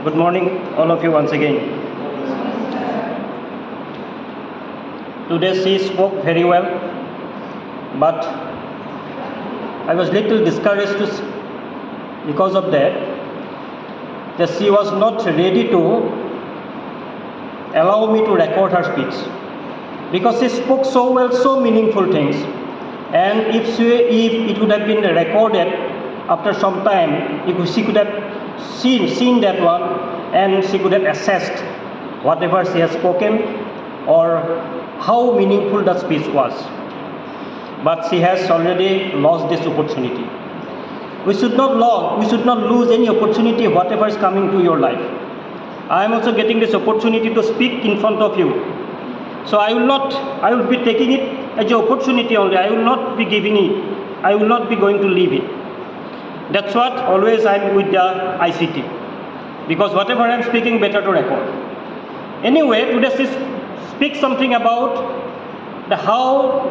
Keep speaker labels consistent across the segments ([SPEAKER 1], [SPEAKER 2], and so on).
[SPEAKER 1] Good morning, all of you once again. Today she spoke very well, but I was little discouraged because of that she was not ready to allow me to record her speech, because she spoke so well, so meaningful things, and if it would have been recorded after some time, she could have seen that one, and she could have assessed whatever she has spoken or how meaningful the speech was. But she has already lost this opportunity. We should not lose any opportunity, whatever is coming to your life. I am also getting this opportunity to speak in front of you. So I will be taking it as an opportunity only. I will not be giving it. I will not be going to leave it. That's what always I am with the ICT. Because whatever I am speaking, better to record. Anyway, today she speaks something about how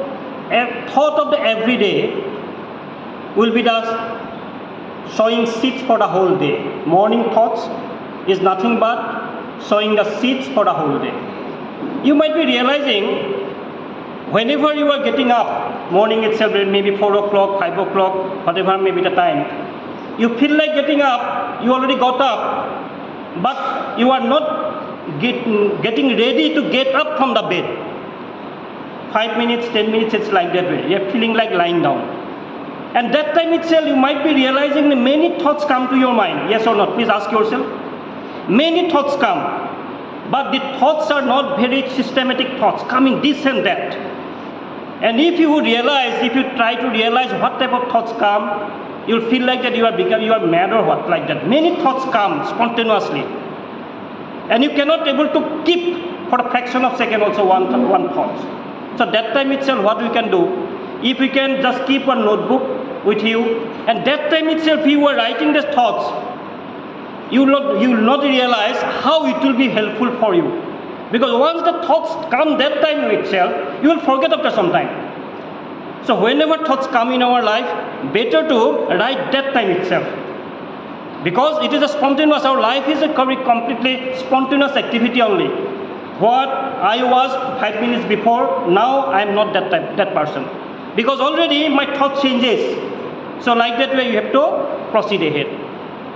[SPEAKER 1] a thought of the everyday will be the sowing seeds for the whole day. Morning thoughts is nothing but sowing the seeds for the whole day. You might be realizing whenever you are getting up, morning itself, maybe 4 o'clock, 5 o'clock, whatever may be the time, you feel like getting up, you already got up, but you are not getting ready to get up from the bed. 5 minutes, 10 minutes, it's like that way. You're feeling like lying down. And that time itself, you might be realizing that many thoughts come to your mind. Yes or not? Please ask yourself. Many thoughts come, but the thoughts are not very systematic thoughts, coming this and that. And if you try to realize what type of thoughts come, you'll feel like that you are mad or what, like that. Many thoughts come spontaneously. And you cannot able to keep for a fraction of a second also one thought. So that time itself, what we can do, if we can just keep a notebook with you, and that time itself you are writing these thoughts, you will not realize how it will be helpful for you. Because once the thoughts come that time itself, you will forget after some time. So whenever thoughts come in our life, better to write that time itself. Because it is a spontaneous, our life is a completely spontaneous activity only. What I was 5 minutes before, now I am not that person. Because already my thought changes. So like that way you have to proceed ahead.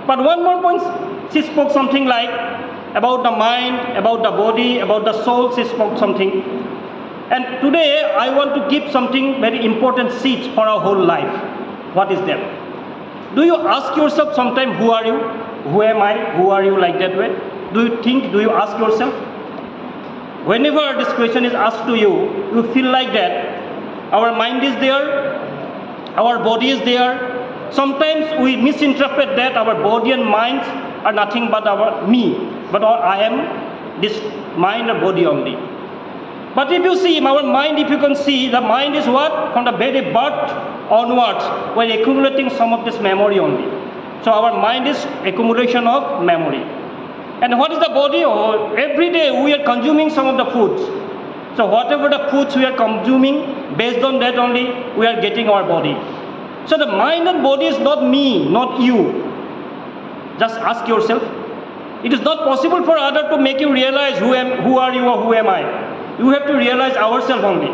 [SPEAKER 1] But one more point, she spoke something like about the mind, about the body, about the soul, she spoke something. And today I want to give something very important seeds for our whole life. What is that? Do you ask yourself sometime, who are you? Who am I? Who are you, like that way? Do you ask yourself? Whenever this question is asked to you, you feel like that. Our mind is there, our body is there. Sometimes we misinterpret that our body and mind are nothing but I am this mind and body only. But if you see our mind, if you can see, the mind is what? From the very birth onwards, we're accumulating some of this memory only. So our mind is accumulation of memory. And what is the body? Oh, every day we are consuming some of the foods. So whatever the foods we are consuming, based on that only we are getting our body. So the mind and body is not me, not you. Just ask yourself. It is not possible for others to make you realize who are you or who am I. You have to realize ourselves only.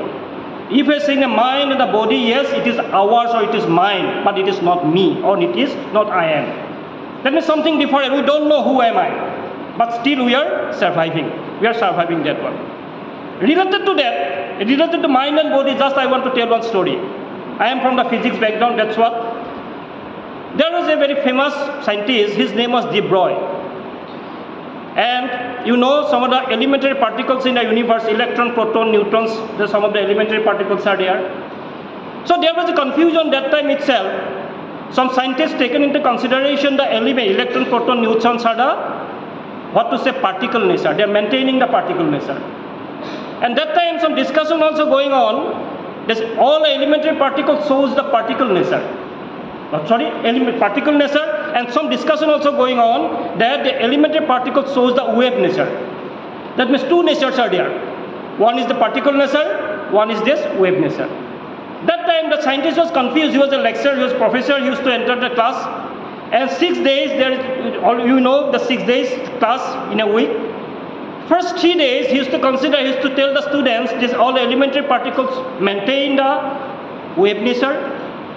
[SPEAKER 1] If we are saying the mind and the body, yes, it is ours or it is mine, but it is not me or it is not I am. That means something different. We don't know who am I, but still we are surviving. We are surviving that one. Related to that, related to mind and body, just I want to tell one story. I am from the physics background, that's what. There was a very famous scientist, his name was de Broglie. And you know some of the elementary particles in the universe, electron, proton, neutrons, some of the elementary particles are there. So there was a confusion that time itself. Some scientists taken into consideration the element, electron, proton, neutrons are the, particle nature. They are maintaining the particle nature. And that time some discussion also going on, all the elementary particles shows the particle nature. Particle nature, and some discussion also going on that the elementary particle shows the wave nature. That means two natures are there. One is the particle nature, one is this wave nature. That time the scientist was confused. He was a lecturer, he was a professor, he used to enter the class, And 6 days, there is, you know, the 6 days class in a week. First 3 days, he used to consider, he used to tell the students, this all elementary particles maintain the wave nature.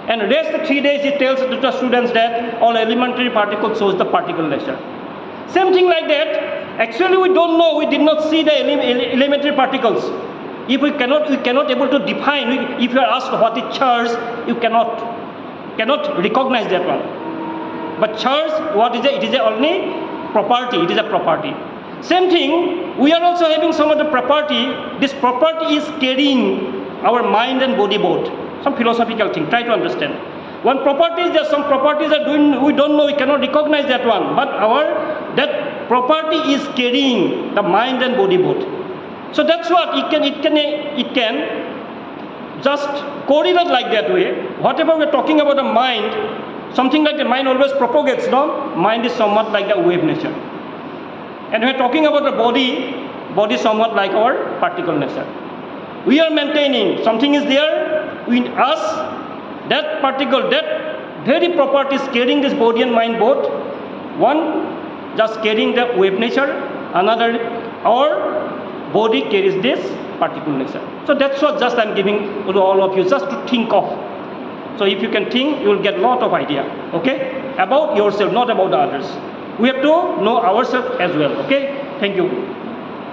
[SPEAKER 1] And rest the 3 days, he tells to the students that all elementary particles shows the particle nature. Same thing like that. Actually, we don't know, we did not see the elementary particles. If we cannot able to define, if you are asked what is charge, you cannot recognize that one. But charge, what is it? It is only property, it is a property. Same thing, we are also having some of the property. This property is carrying our mind and body both. Some philosophical thing, try to understand. One property is there, some properties are doing, we don't know, we cannot recognize that one. But that property is carrying the mind and body both. So that's what it can just correlate like that way. Whatever we're talking about the mind, something like the mind always propagates, no? Mind is somewhat like the wave nature. And we're talking about the body is somewhat like our particle nature. We are maintaining, something is there in us, that particle, that very property is carrying this body and mind both. One just carrying the wave nature, another, our body carries this particle nature. So that's what just I'm giving to all of you, just to think of. So if you can think, you will get a lot of idea, okay, about yourself, not about the others. We have to know ourselves as well, okay? Thank you.